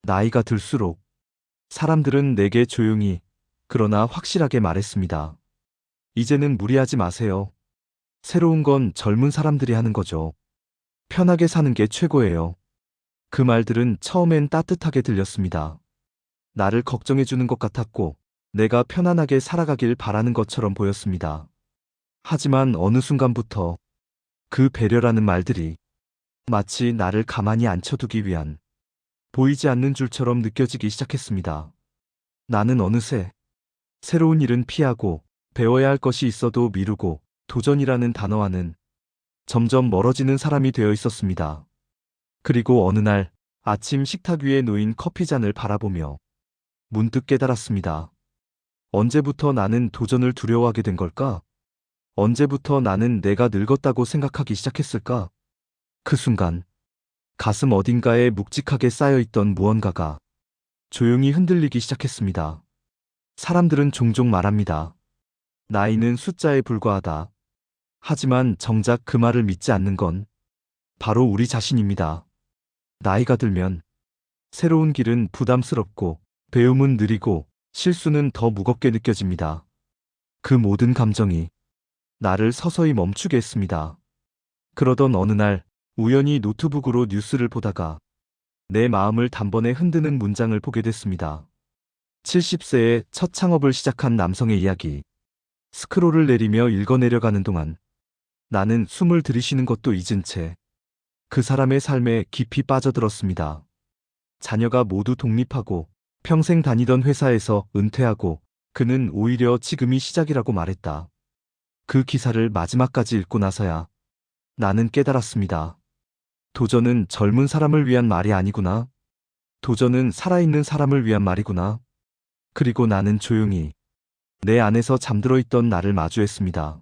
나이가 들수록 사람들은 내게 조용히, 그러나 확실하게 말했습니다. 이제는 무리하지 마세요. 새로운 건 젊은 사람들이 하는 거죠. 편하게 사는 게 최고예요. 그 말들은 처음엔 따뜻하게 들렸습니다. 나를 걱정해 주는 것 같았고, 내가 편안하게 살아가길 바라는 것처럼 보였습니다. 하지만 어느 순간부터 그 배려라는 말들이 마치 나를 가만히 앉혀두기 위한 보이지 않는 줄처럼 느껴지기 시작했습니다. 나는 어느새 새로운 일은 피하고 배워야 할 것이 있어도 미루고 도전이라는 단어와는 점점 멀어지는 사람이 되어 있었습니다. 그리고 어느 날 아침 식탁 위에 놓인 커피잔을 바라보며 문득 깨달았습니다. 언제부터 나는 도전을 두려워하게 된 걸까? 언제부터 나는 내가 늙었다고 생각하기 시작했을까? 그 순간 가슴 어딘가에 묵직하게 쌓여있던 무언가가 조용히 흔들리기 시작했습니다. 사람들은 종종 말합니다. 나이는 숫자에 불과하다. 하지만 정작 그 말을 믿지 않는 건 바로 우리 자신입니다. 나이가 들면 새로운 길은 부담스럽고 배움은 느리고 실수는 더 무겁게 느껴집니다. 그 모든 감정이 나를 서서히 멈추게 했습니다. 그러던 어느 날 우연히 노트북으로 뉴스를 보다가 내 마음을 단번에 흔드는 문장을 보게 됐습니다. 70세에 첫 창업을 시작한 남성의 이야기. 스크롤을 내리며 읽어내려가는 동안 나는 숨을 들이쉬는 것도 잊은 채 그 사람의 삶에 깊이 빠져들었습니다. 자녀가 모두 독립하고 평생 다니던 회사에서 은퇴하고 그는 오히려 지금이 시작이라고 말했다. 그 기사를 마지막까지 읽고 나서야 나는 깨달았습니다. 도전은 젊은 사람을 위한 말이 아니구나. 도전은 살아있는 사람을 위한 말이구나. 그리고 나는 조용히 내 안에서 잠들어 있던 나를 마주했습니다.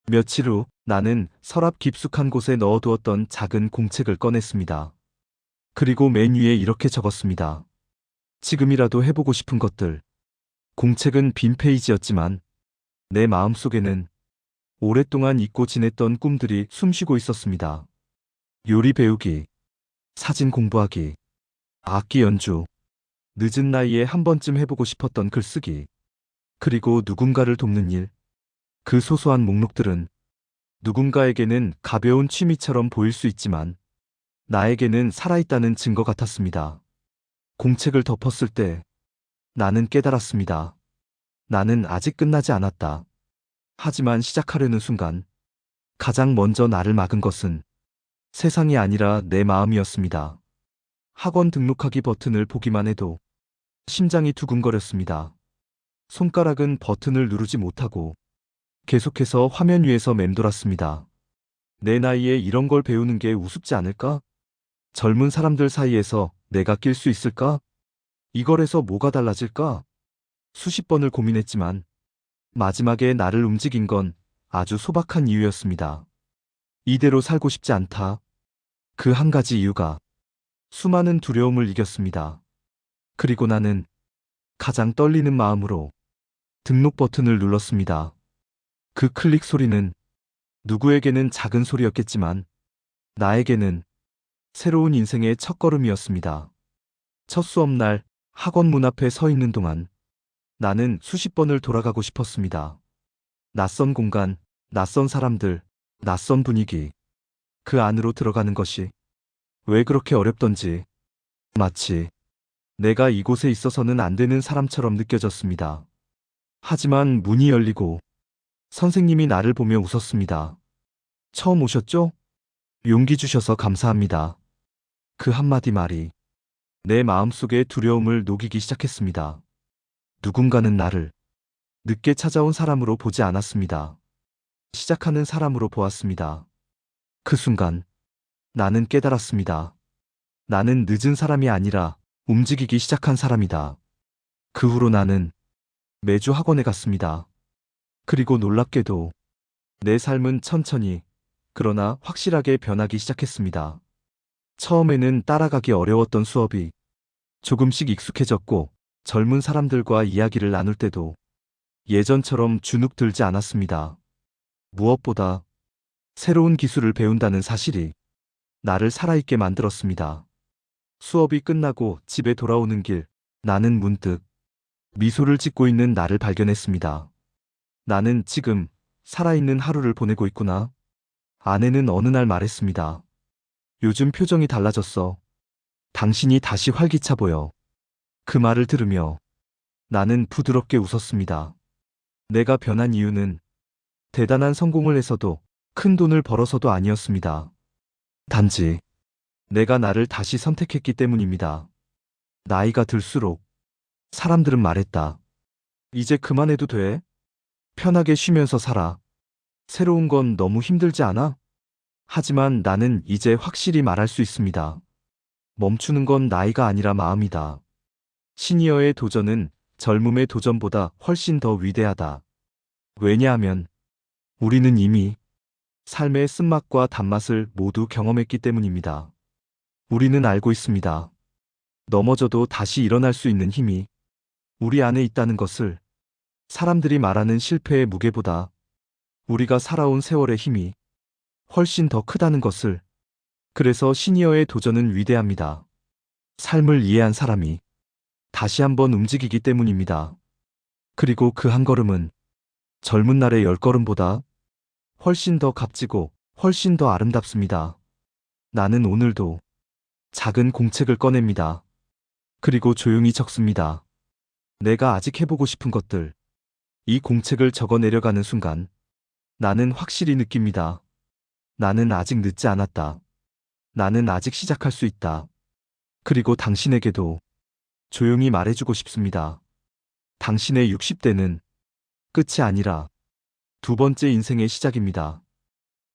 며칠 후 나는 서랍 깊숙한 곳에 넣어두었던 작은 공책을 꺼냈습니다. 그리고 맨 위에 이렇게 적었습니다. 지금이라도 해보고 싶은 것들. 공책은 빈 페이지였지만 내 마음속에는 오랫동안 잊고 지냈던 꿈들이 숨쉬고 있었습니다. 요리 배우기, 사진 공부하기, 악기 연주, 늦은 나이에 한 번쯤 해보고 싶었던 글쓰기, 그리고 누군가를 돕는 일. 그 소소한 목록들은 누군가에게는 가벼운 취미처럼 보일 수 있지만 나에게는 살아있다는 증거 같았습니다. 공책을 덮었을 때 나는 깨달았습니다. 나는 아직 끝나지 않았다. 하지만 시작하려는 순간 가장 먼저 나를 막은 것은 세상이 아니라 내 마음이었습니다. 학원 등록하기 버튼을 보기만 해도 심장이 두근거렸습니다. 손가락은 버튼을 누르지 못하고 계속해서 화면 위에서 맴돌았습니다. 내 나이에 이런 걸 배우는 게 우습지 않을까? 젊은 사람들 사이에서 내가 낄 수 있을까? 이걸 해서 뭐가 달라질까? 수십 번을 고민했지만 마지막에 나를 움직인 건 아주 소박한 이유였습니다. 이대로 살고 싶지 않다. 그 한 가지 이유가 수많은 두려움을 이겼습니다. 그리고 나는 가장 떨리는 마음으로 등록 버튼을 눌렀습니다. 그 클릭 소리는 누구에게는 작은 소리였겠지만 나에게는 새로운 인생의 첫걸음이었습니다. 첫 수업날 학원 문 앞에 서 있는 동안 나는 수십 번을 돌아가고 싶었습니다. 낯선 공간, 낯선 사람들, 낯선 분위기. 그 안으로 들어가는 것이 왜 그렇게 어렵던지 마치 내가 이곳에 있어서는 안 되는 사람처럼 느껴졌습니다. 하지만 문이 열리고 선생님이 나를 보며 웃었습니다. 처음 오셨죠? 용기 주셔서 감사합니다. 그 한마디 말이 내 마음속의 두려움을 녹이기 시작했습니다. 누군가는 나를 늦게 찾아온 사람으로 보지 않았습니다. 시작하는 사람으로 보았습니다. 그 순간 나는 깨달았습니다. 나는 늦은 사람이 아니라 움직이기 시작한 사람이다. 그 후로 나는 매주 학원에 갔습니다. 그리고 놀랍게도 내 삶은 천천히 그러나 확실하게 변하기 시작했습니다. 처음에는 따라가기 어려웠던 수업이 조금씩 익숙해졌고 젊은 사람들과 이야기를 나눌 때도 예전처럼 주눅 들지 않았습니다. 무엇보다 새로운 기술을 배운다는 사실이 나를 살아있게 만들었습니다. 수업이 끝나고 집에 돌아오는 길, 나는 문득 미소를 짓고 있는 나를 발견했습니다. 나는 지금 살아있는 하루를 보내고 있구나. 아내는 어느 날 말했습니다. 요즘 표정이 달라졌어. 당신이 다시 활기차 보여. 그 말을 들으며 나는 부드럽게 웃었습니다. 내가 변한 이유는 대단한 성공을 해서도 큰 돈을 벌어서도 아니었습니다. 단지 내가 나를 다시 선택했기 때문입니다. 나이가 들수록 사람들은 말했다. 이제 그만해도 돼. 편하게 쉬면서 살아. 새로운 건 너무 힘들지 않아? 하지만 나는 이제 확실히 말할 수 있습니다. 멈추는 건 나이가 아니라 마음이다. 시니어의 도전은 젊음의 도전보다 훨씬 더 위대하다. 왜냐하면 우리는 이미 삶의 쓴맛과 단맛을 모두 경험했기 때문입니다. 우리는 알고 있습니다. 넘어져도 다시 일어날 수 있는 힘이 우리 안에 있다는 것을. 사람들이 말하는 실패의 무게보다 우리가 살아온 세월의 힘이 훨씬 더 크다는 것을. 그래서 시니어의 도전은 위대합니다. 삶을 이해한 사람이 다시 한번 움직이기 때문입니다. 그리고 그 한 걸음은 젊은 날의 10걸음보다 훨씬 더 값지고 훨씬 더 아름답습니다. 나는 오늘도 작은 공책을 꺼냅니다. 그리고 조용히 적습니다. 내가 아직 해보고 싶은 것들. 이 공책을 적어 내려가는 순간 나는 확실히 느낍니다. 나는 아직 늦지 않았다. 나는 아직 시작할 수 있다. 그리고 당신에게도 조용히 말해주고 싶습니다. 당신의 60대는 끝이 아니라 두 번째 인생의 시작입니다.